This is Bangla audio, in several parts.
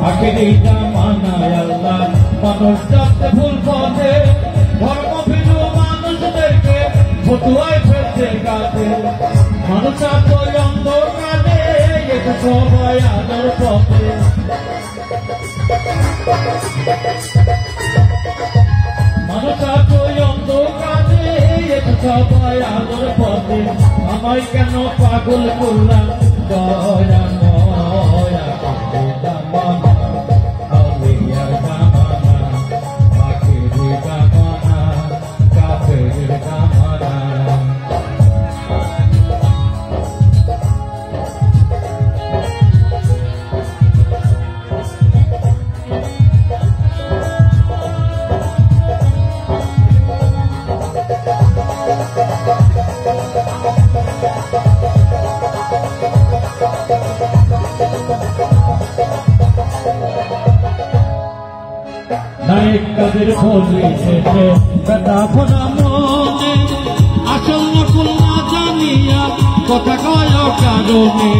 আখেরি জামানায় আল্লাহ মানুষ যাচ্ছে ভুল পথে, ধর্ম ভিন্ন মানুষদেরকে ফতুয়ায় ফেলছে কাছে। মানুষ এত অন্ধকারে এসে সবাই আলোর পথে। মানুষ এত অন্ধকারে এসে সবাই আলোর পথে। আমায় কেন পাগল করলাম দয়া ময়া জামানা, আউলিয়ার জামানা, আখেরি জামানা, কাফের জামানা। নায়ক কাদের বলেছে বেটা ভরা মনে, আসল নকল না জানিয়া কথা কয় কারণে।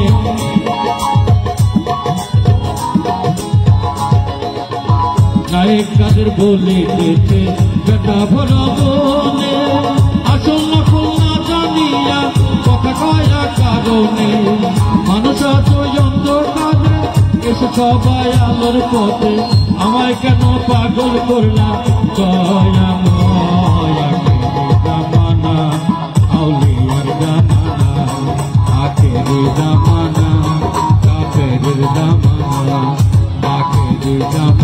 নায়ক কাদের বলেছে বেটা ভরা মনে, আসল নকল না জানিয়া কথা কয় কারণে। মানুষ এত অন্ধকারে এসে সবাই আলোর পথে। আমায় কেন পাগল করলাম দয়া ময়া জামানা, আউলিয়ার জামানা, আখেরি জামানা, কাফের জামানা, আখেরি জামানা।